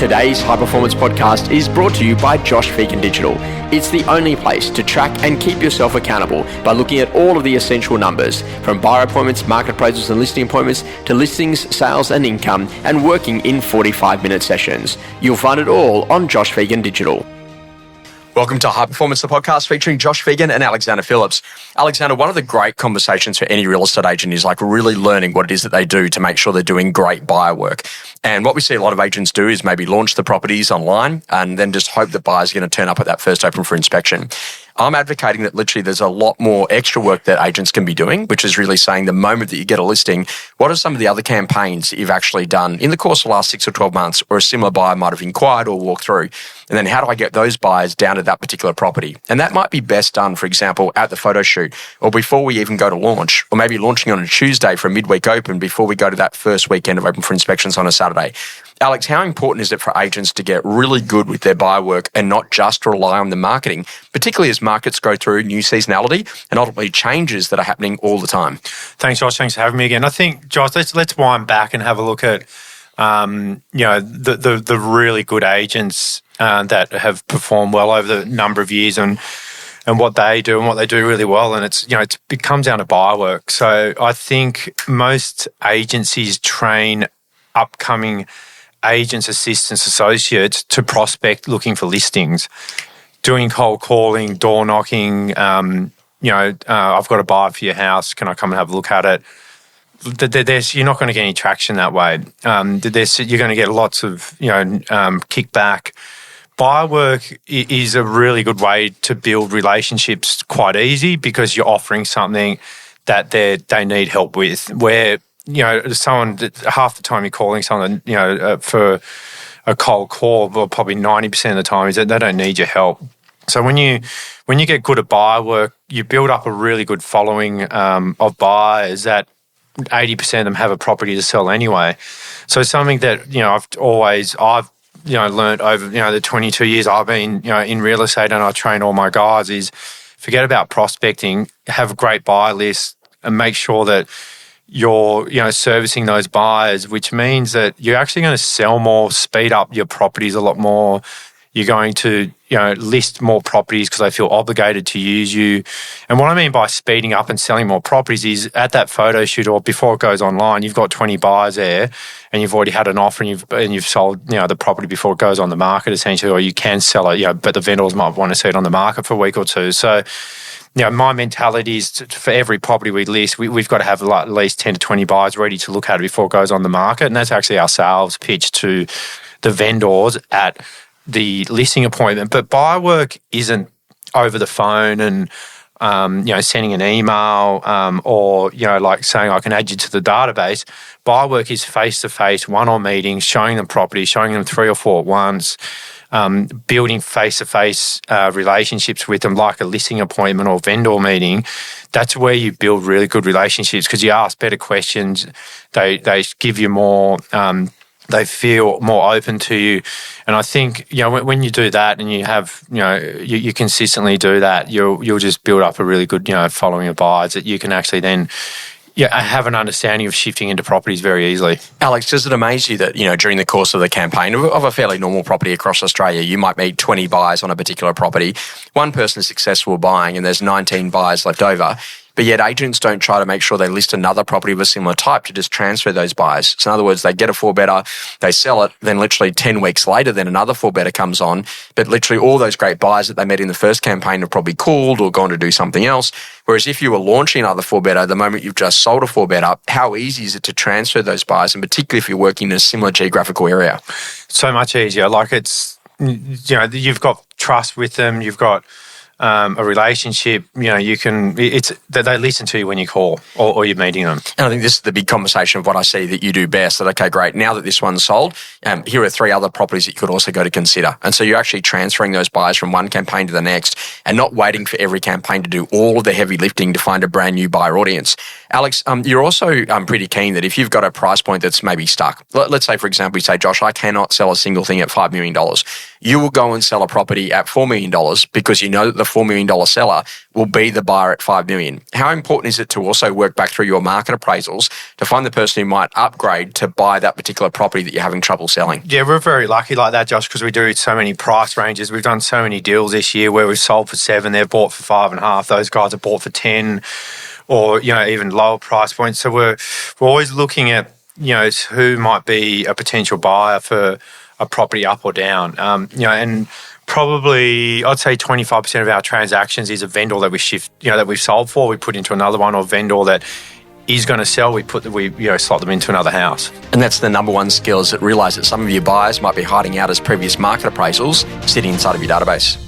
Today's High Performance Podcast is brought to you by Josh Phegan Digital. It's the only place to track and keep yourself accountable by looking at all of the essential numbers, from buyer appointments, market appraisals and listing appointments, to listings, sales and income, and working in 45-minute sessions. You'll find it all on Josh Phegan Digital. Welcome to High Performance, the podcast featuring Josh Phegan and Alexander Phillips. Alexander, one of the great conversations for any real estate agent is like really learning what it is that they do to make sure they're doing great buyer work. And what we see a lot of agents do is maybe launch the properties online and then just hope that buyers are going to turn up at that first open for inspection. I'm advocating that literally there's a lot more extra work that agents can be doing, which is really saying the moment that you get a listing, what are some of the other campaigns that you've actually done in the course of the last 6 or 12 months where a similar buyer might have inquired or walked through? And then how do I get those buyers down to that particular property? And that might be best done, for example, at the photo shoot or before we even go to launch, or maybe launching on a Tuesday for a midweek open before we go to that first weekend of open for inspections on a Saturday. Alex, how important is it for agents to get really good with their buyer work and not just rely on the marketing, particularly as markets go through new seasonality and ultimately changes that are happening all the time? Thanks, Josh. Thanks for having me again. I think, Josh, let's wind back and have a look at the really good agents that have performed well over the number of years and what they do and what they do really well. And it comes down to buyer work. So I think most agencies train upcoming agents, assistants, associates to prospect looking for listings, doing cold calling, door knocking. I've got a buyer for your house. Can I come and have a look at it? You're not going to get any traction that way. You're going to get lots of kickback. Buyer work is a really good way to build relationships quite easy because you're offering something that they need help with. Where someone, half the time you're calling someone, for a cold call, well, probably 90% of the time is that they don't need your help. So when you get good at buyer work, you build up a really good following of buyers that 80% of them have a property to sell anyway. So something that I've learned over the 22 years I've been in real estate, and I train all my guys, is forget about prospecting, have a great buyer list, and make sure that you're servicing those buyers, which means that you're actually going to sell more, speed up your properties a lot more. You're going to list more properties because they feel obligated to use you. And what I mean by speeding up and selling more properties is at that photo shoot or before it goes online, you've got 20 buyers there and you've already had an offer and you've sold the property before it goes on the market essentially, or you can sell it, but the vendors might want to see it on the market for a week or two. So my mentality is for every property we list, we've got to have at least 10 to 20 buyers ready to look at it before it goes on the market. And that's actually our sales pitch to the vendors at the listing appointment. But buyer work isn't over the phone and sending an email or like saying I can add you to the database. Buyer work is face-to-face, one-on meetings, showing them property, showing them 3 or 4 at once, building face-to-face relationships with them like a listing appointment or vendor meeting. That's where you build really good relationships because you ask better questions. They give you more. They feel more open to you. And I think, when you do that and you have, you consistently do that, you'll just build up a really good, following of buyers that you can actually then have an understanding of shifting into properties very easily. Alex, does it amaze you that, during the course of the campaign of a fairly normal property across Australia, you might meet 20 buyers on a particular property, one person is successful buying and there's 19 buyers left over, but yet agents don't try to make sure they list another property of a similar type to just transfer those buyers. So in other words, they get a 4-bedder, they sell it, then literally 10 weeks later, then another 4-bedder comes on. But literally all those great buyers that they met in the first campaign have probably called or gone to do something else. Whereas if you were launching another 4-bedder, the moment you've just sold a 4-bedder, how easy is it to transfer those buyers, and particularly if you're working in a similar geographical area? So much easier. Like you've got trust with them, you've got a relationship, it's that they listen to you when you call or you're meeting them. And I think this is the big conversation of what I see that you do best, that, okay, great, now that this one's sold, here are 3 other properties that you could also go to consider. And so you're actually transferring those buyers from one campaign to the next and not waiting for every campaign to do all of the heavy lifting to find a brand new buyer audience. Alex, you're also pretty keen that if you've got a price point that's maybe stuck, let's say, for example, you say, Josh, I cannot sell a single thing at $5 million. you will go and sell a property at $4 million because you know that the $4 million seller will be the buyer at $5 million. How important is it to also work back through your market appraisals to find the person who might upgrade to buy that particular property that you're having trouble selling? Yeah, we're very lucky like that, Josh, because we do so many price ranges. We've done so many deals this year where we've sold for 7, they've bought for 5.5, those guys have bought for 10, or even lower price points. So we're always looking at who might be a potential buyer for a property up or down. And probably I'd say 25% of our transactions is a vendor that we shift, that we've sold for, we put into another one, or vendor that is going to sell, we slot them into another house. And that's the number one skill, is that realise that some of your buyers might be hiding out as previous market appraisals sitting inside of your database.